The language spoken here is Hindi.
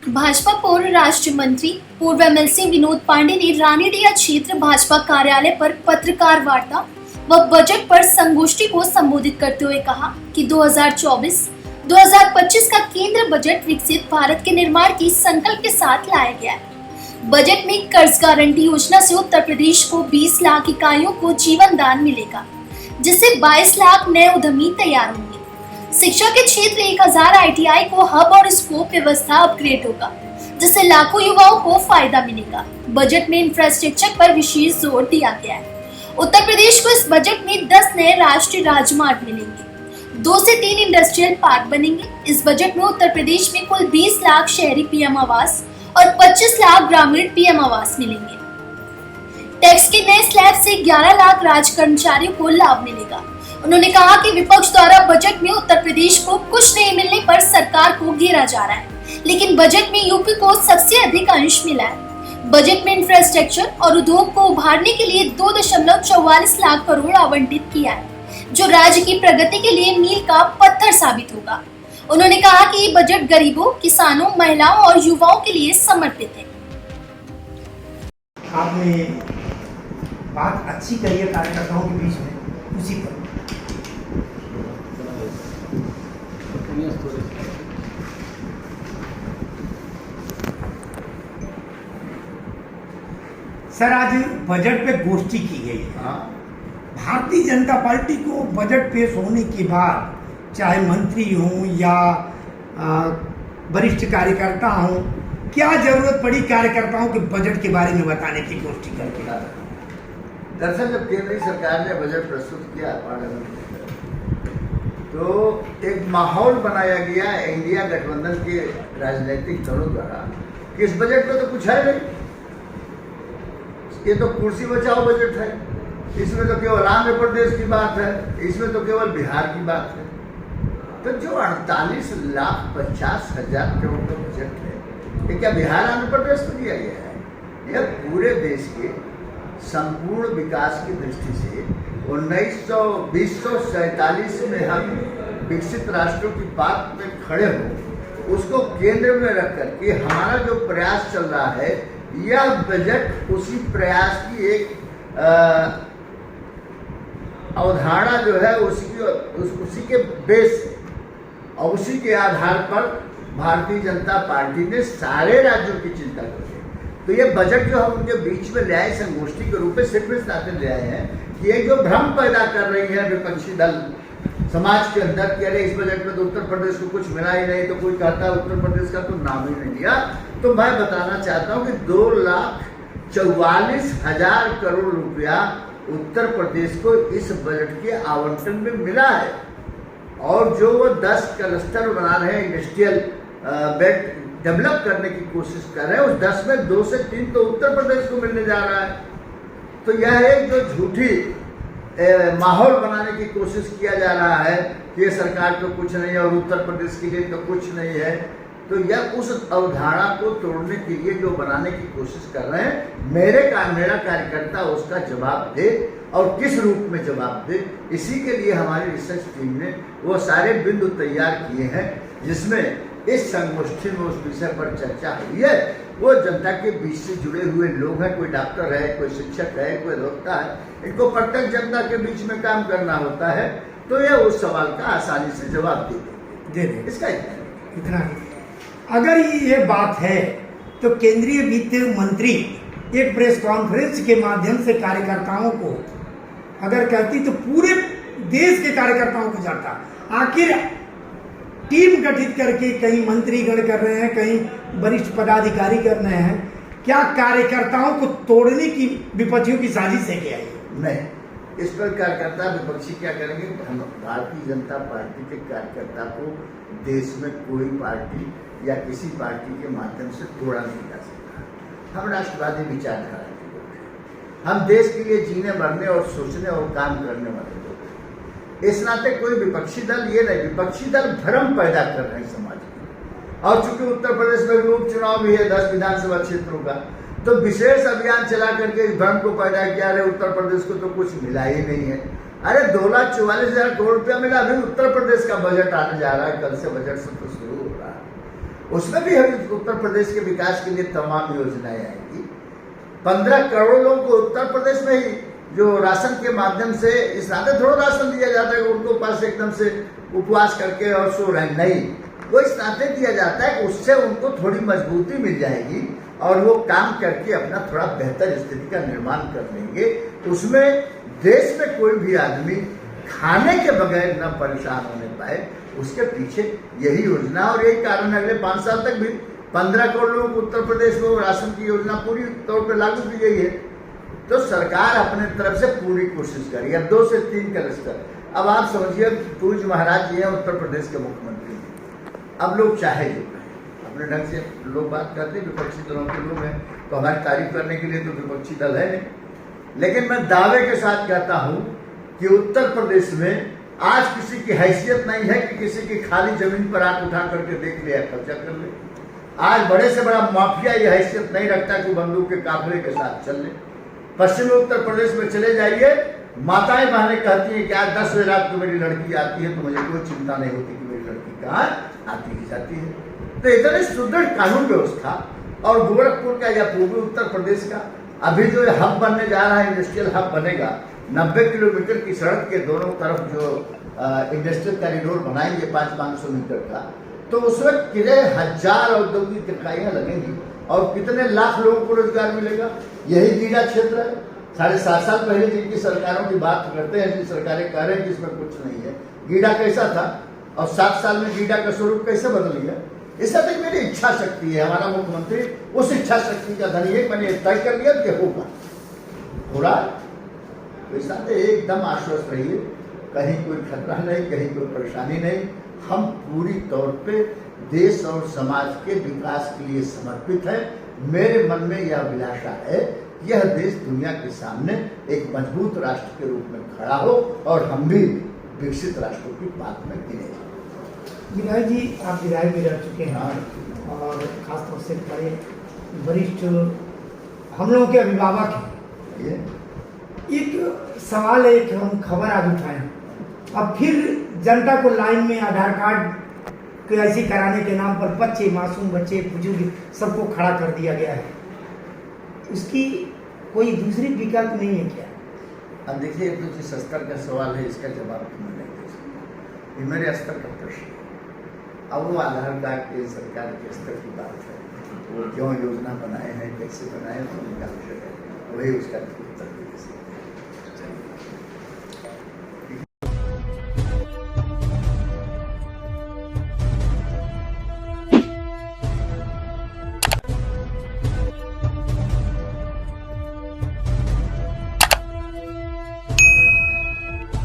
भाजपा पूर्व राष्ट्रीय मंत्री पूर्व एमएलसी विनोद पांडे ने रानीडीहा क्षेत्र भाजपा कार्यालय पर पत्रकार वार्ता व बजट पर संगोष्ठी को संबोधित करते हुए कहा कि 2024-2025 का केंद्र बजट विकसित भारत के निर्माण की संकल्प के साथ लाया गया है। बजट में कर्ज गारंटी योजना से उत्तर प्रदेश को 20 लाख इकाइयों को जीवन दान मिलेगा, जिससे 22 लाख नए उद्यमी तैयार होंगे। शिक्षा के क्षेत्र 1000 आईटीआई को हब और स्कोप व्यवस्था अपग्रेड होगा, जिससे लाखों युवाओं को फायदा मिलेगा। बजट में इंफ्रास्ट्रक्चर पर विशेष जोर दिया गया है। उत्तर प्रदेश को इस बजट में 10 नए राष्ट्रीय राजमार्ग मिलेंगे, 2 से 3 इंडस्ट्रियल पार्क बनेंगे। इस बजट में उत्तर प्रदेश में कुल 20 लाख शहरी पीएम आवास और 25 लाख ग्रामीण पीएम आवास मिलेंगे। टैक्स के नए स्लैब से 11 लाख राज कर्मचारियों को लाभ मिलेगा। उन्होंने कहा कि विपक्ष द्वारा बजट में उत्तर प्रदेश को कुछ नहीं मिलने पर सरकार को घेरा जा रहा है, लेकिन बजट में यूपी को सबसे अधिक अंश मिला है। बजट में इंफ्रास्ट्रक्चर और उद्योग को उभारने के लिए 2.44 लाख करोड़ आवंटित किया है, जो राज्य की प्रगति के लिए मील का पत्थर साबित होगा। उन्होंने कहा कि ये बजट गरीबों, किसानों, महिलाओं और युवाओं के लिए समर्पित है। आपने बात अच्छी कही है कार्यकर्ताओं के बीच में, उसी पर सर आज बजट पे गोष्ठी की गई है। भारतीय जनता पार्टी को बजट पेश होने के बाद चाहे मंत्री हों या वरिष्ठ कार्यकर्ता हों, क्या जरूरत पड़ी कार्यकर्ताओं के बजट के बारे में बताने की गोष्ठी करके? दरअसल जब केंद्रीय सरकार ने बजट प्रस्तुत किया पार्लियामेंट में, तो एक माहौल बनाया गया इंडिया गठबंधन के राजनीतिक दलों द्वारा कि इस बजट में तो कुछ है नहीं, ये तो कुर्सी बचाओ बजट है, इसमें तो केवल आंध्र प्रदेश की बात है, इसमें तो केवल बिहार की बात है। तो जो 48,50,000 करोड़ का बजट है, ये क्या बिहार आंध्र प्रदेश को दिया गया है? यह पूरे देश के संपूर्ण विकास की दृष्टि से 1947 में हम विकसित राष्ट्रों की बात में खड़े हो, उसको केंद्र में रख कर के हमारा जो प्रयास चल रहा है, यह बजट उसी प्रयास की एक अवधारणा जो है उसी के बेस और उसी के आधार पर भारतीय जनता पार्टी ने सारे राज्यों की चिंता की है। तो ये बजट जो हम उनके बीच में ले आए संगोष्ठी के रूप में सिर्फ इस नाते ले आए हैं कि ये जो भ्रम पैदा कर रही है विपक्षी दल समाज के अंदर कि अरे इस बजट में तो उत्तर प्रदेश को कुछ मिला ही नहीं, तो कोई कहता है उत्तर प्रदेश का तो नाम ही नहीं लिया। तो मैं बताना चाहता हूं कि 2,44,000 करोड़ रुपया उत्तर प्रदेश को इस बजट के आवंटन में मिला है। और जो वो 10 क्लस्टर बना रहे हैं, इंडस्ट्रियल बेल्ट डेवलप करने की कोशिश कर रहे हैं, उस 10 में 2 से 3 तो उत्तर प्रदेश को मिलने जा रहा है। तो यह एक जो झूठी माहौल बनाने की कोशिश किया जा रहा है कि ये सरकार तो कुछ नहीं है और उत्तर प्रदेश के लिए तो कुछ नहीं है, तो यह उस अवधारणा को तोड़ने के लिए जो बनाने की कोशिश कर रहे हैं, मेरा कार्यकर्ता उसका जवाब दे और किस रूप में जवाब दे। इसी के लिए हमारी रिसर्च टीम ने वो सारे बिंदु तैयार किए हैं, जिसमें इस संगोष्ठी में उस विषय पर चर्चा हुई है। वो जनता के बीच से जुड़े हुए लोग हैं, कोई डॉक्टर है, कोई शिक्षक है, कोई अधिवक्ता है, इनको प्रत्येक जनता के बीच में काम करना होता है, तो ये उस सवाल का आसानी से जवाब दे देंगे। इसका इतना अगर ये बात है तो केंद्रीय वित्त मंत्री एक प्रेस कॉन्फ्रेंस के माध्यम से कार्यकर्ताओं को अगर कहती तो पूरे देश के कार्यकर्ताओं को जाता। आखिर टीम गठित करके कहीं मंत्रीगण कर रहे हैं, कहीं वरिष्ठ पदाधिकारी कर रहे हैं, क्या कार्यकर्ताओं को तोड़ने की विपक्षियों की साजिश है क्या? नहीं, इस पर कार्यकर्ता विपक्षी क्या करेंगे? हम भारतीय जनता पार्टी के कार्यकर्ता को देश में कोई पार्टी या किसी पार्टी के माध्यम से तोड़ा नहीं जा सकता। हम राष्ट्रवादी विचारधारा के लोग हैं, हम देश के लिए जीने मरने और सोचने और काम करने वाले लोग हैं। इस नाते कोई विपक्षी दल ये नहीं, विपक्षी दल भ्रम पैदा कर रहे हैं समाज में। और चूंकि उत्तर प्रदेश में भी उपचुनाव भी है 10 विधानसभा क्षेत्रों का, तो विशेष अभियान चला करके इस भ्रम को पैदा किया, अरे उत्तर प्रदेश को तो कुछ मिला ही नहीं है। अरे 2,44,000 करोड़ रुपया मिला, अभी उत्तर प्रदेश का बजट आने जा रहा है, कल से बजट सत्र शुरू हो रहा है। उसमें भी उत्तर प्रदेश के विकास के लिए तमाम योजनाएं आएंगी। 15 करोड़ लोगों को उत्तर प्रदेश में ही जो राशन के माध्यम से, इस नाते थोड़ा राशन दिया जाता है उनको पास एकदम से उपवास करके और सो रहे, नहीं, वो इस नाते दिया जाता है कि उससे उनको थोड़ी मजबूती मिल जाएगी और वो काम करके अपना थोड़ा बेहतर स्थिति का निर्माण कर लेंगे। उसमें देश में कोई भी आदमी खाने के बगैर न परेशान होने पाए, उसके पीछे यही योजना और यही कारण है। अगले 5 साल तक भी 15 करोड़ लोगों को उत्तर प्रदेश में राशन की योजना पूरी तौर पर लागू की गई है। तो सरकार अपने तरफ से पूरी कोशिश करी। अब 2 से 3 क्लस्टर, अब आप समझिए पूज्य महाराज जी हैं उत्तर प्रदेश के मुख्यमंत्री। अब लोग चाहे जो अपने ढंग से लोग बात करते हैं, विपक्षी दलों के लोग हैं तो हमारी तारीफ करने के लिए तो विपक्षी दल है नहीं, लेकिन मैं दावे के साथ कहता हूं कि उत्तर प्रदेश में आज किसी की हैसियत नहीं है कि किसी की खाली जमीन पर आंख उठा करके देख ले या कब्जा कर ले। आज बड़े से बड़ा माफिया ये हैसियत नहीं रखता कि बंदूक के काफिले के साथ चल ले। पश्चिमी उत्तर प्रदेश में चले जाइए, माताएं बहनें कहती हैं कि आज 10 बजे रात को मेरी लड़की आती है तो मुझे कोई चिंता नहीं होती कि मेरी लड़की कहाँ आती ही जाती है। तो इतनी सुदृढ़ कानून व्यवस्था, और गोरखपुर का या पूर्वी उत्तर प्रदेश का अभी जो हब बनने जा रहा है, इंडस्ट्रियल हब बनेगा, 90 किलोमीटर की सड़क के दोनों तरफ जो इंडस्ट्रियल कॉरिडोर बनाएंगे 500 मीटर का, तो उसमें कितने हजार औद्योगिक इकाइयां लगेंगी और कितने लाख लोगों को रोजगार मिलेगा। यही गीडा क्षेत्र है। 7.5 साल पहले जिनकी सरकारों की बात करते हैं, जिन सरकारें कह रहे हैं कि इसमें कुछ नहीं है, गीडा कैसा था और 7 साल में गीडा का स्वरूप कैसे बदल गया। इससे तक मेरी इच्छा शक्ति है, हमारा मुख्यमंत्री उस इच्छा शक्ति का धनी है। मैंने तय कर लिया कि होगा, हो रहा है। इस नाते एकदम आश्वस्त रहिए, कहीं कोई खतरा नहीं, कहीं कोई परेशानी नहीं। हम पूरी तौर पे देश और समाज के विकास के लिए समर्पित है। मेरे मन में यह अभिलाषा है, यह देश दुनिया के सामने एक मजबूत राष्ट्र के रूप में खड़ा हो और हम भी विकसित राष्ट्रों की बात में गिने जाए। विधायक जी, आप विधायक भी रह चुके हैं और खासतौर से बड़े वरिष्ठ हम लोगों के अभिभावक हैं। एक सवाल है कि हम खबर आज उठाएं, अब फिर जनता को लाइन में आधार कार्ड KYC कराने के नाम पर बच्चे, मासूम बच्चे, बुजुर्ग सबको खड़ा कर दिया गया है। उसकी कोई दूसरी विकल्प नहीं है क्या? अब देखिए, तो जिस स्तर का सवाल है इसका जवाब तो मैं नहीं दे सकता, ये मेरे स्तर का प्रश्न है। अब वो आधार कार्ड के सरकार के स्तर की बात है, वो क्यों योजना बनाए हैं, कैसे बनाए हैं, तो उनका विषय है, वही उसका उत्तर दे सकते।